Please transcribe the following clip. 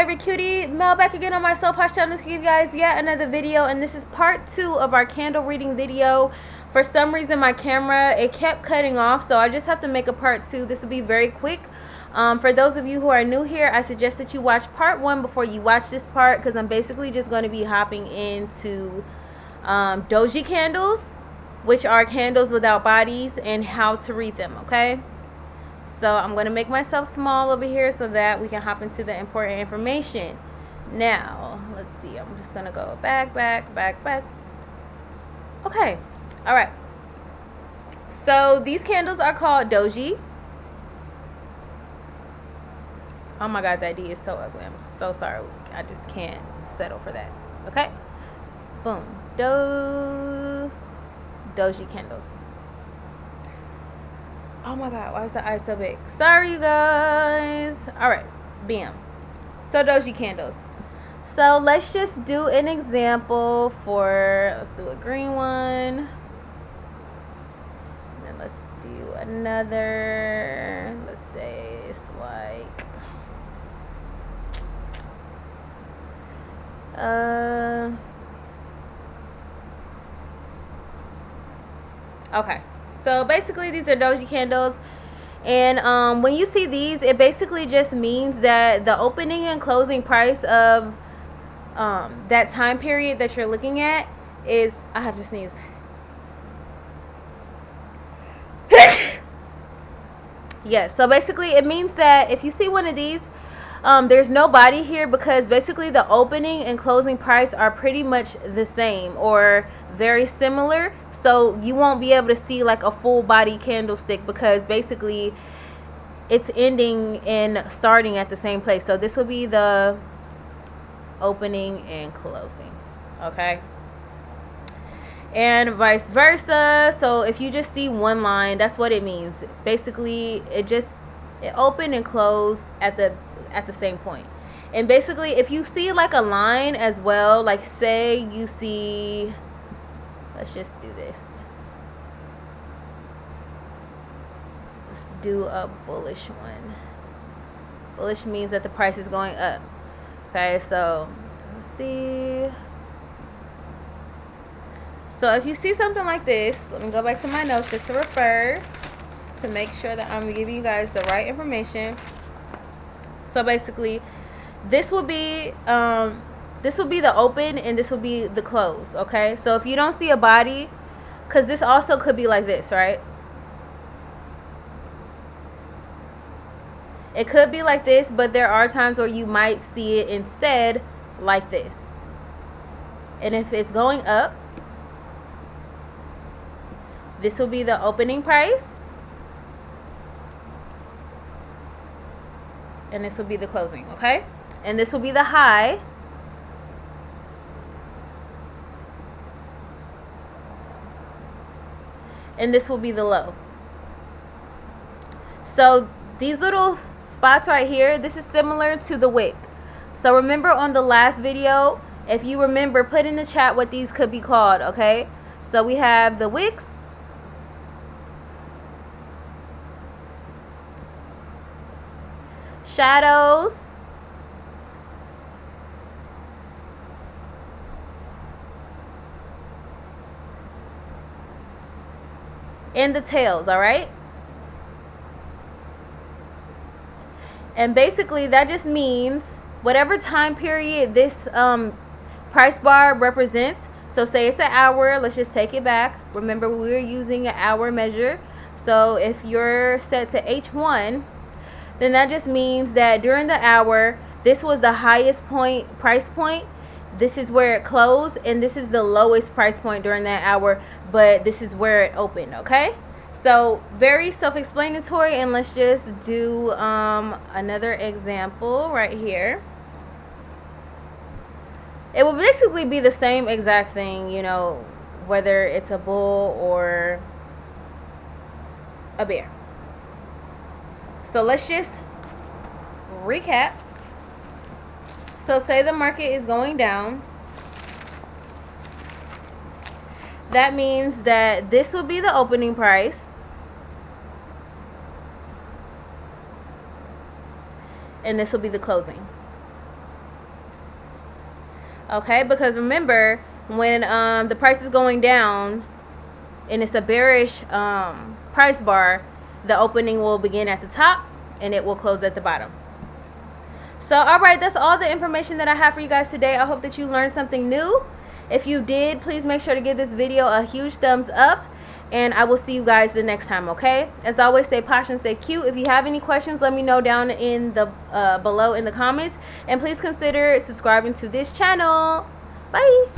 Favorite cutie, Mel back again on my Soul Posh channel to give you guys yet another video, and this is part 2 of our candle reading video. For some reason my camera, it kept cutting off, so I just have to make a part 2. This will be very quick. For those of you who are new here, I suggest that you watch part 1 before you watch this part, because I'm basically just going to be hopping into doji candles, which are candles without bodies, and how to read them, okay? So I'm going to make myself small over here so that we can hop into the important information. Now, let's see. I'm just going to go back. Okay. All right. So these candles are called doji. Oh my God, that D is so ugly. I'm so sorry. I just can't settle for that. Okay. Boom. Doji candles. Oh my God, why is the eye so big? Sorry, you guys. All right, bam. So doji candles. So let's just do an example for, let's do a green one. And then let's do another, let's say it's like, okay. So basically these are doji candles, and when you see these, it basically just means that the opening and closing price of that time period that you're looking at is, I have to sneeze. Yeah, so basically it means that if you see one of these, there's no body here, because basically the opening and closing price are pretty much the same or very similar. So you won't be able to see like a full body candlestick, because basically it's ending and starting at the same place. So this will be the opening and closing, okay? And vice versa. So if you just see one line, that's what it means. Basically it opened and closed at the same point. And basically if you see like a line as well, like say you see, let's just do this, let's do a bullish one. Bullish means that the price is going up. Okay, so let's see. So if you see something like this, let me go back to my notes just to refer, to make sure that I'm giving you guys the right information. So basically this will be the open and this will be the close, okay? So if you don't see a body, because this also could be like this, right? It could be like this, but there are times where you might see it instead like this. And if it's going up, this will be the opening price, and this will be the closing, okay? And this will be the high, and this will be the low. So these little spots right here, this is similar to the wick. So remember on the last video, if you remember, put in the chat what these could be called, okay? So we have the wicks, shadows, and the tails, all right? And basically that just means whatever time period this price bar represents. So say it's an hour, let's just take it back. Remember, we're using an hour measure. So if you're set to H1, then that just means that during the hour, this was the highest price point. This is where it closed, and this is the lowest price point during that hour, but this is where it opened, okay? So very self-explanatory, and let's just do another example right here. It will basically be the same exact thing, you know, whether it's a bull or a bear. So let's just recap. So say the market is going down. That means that this will be the opening price, and this will be the closing. Okay, because remember, when the price is going down and it's a bearish price bar, the opening will begin at the top and it will close at the bottom. So, all right, that's all the information that I have for you guys today. I hope that you learned something new. If you did, please make sure to give this video a huge thumbs up, and I will see you guys the next time, okay? As always, stay posh and stay cute. If you have any questions, let me know down in the below in the comments, and please consider subscribing to this channel. Bye.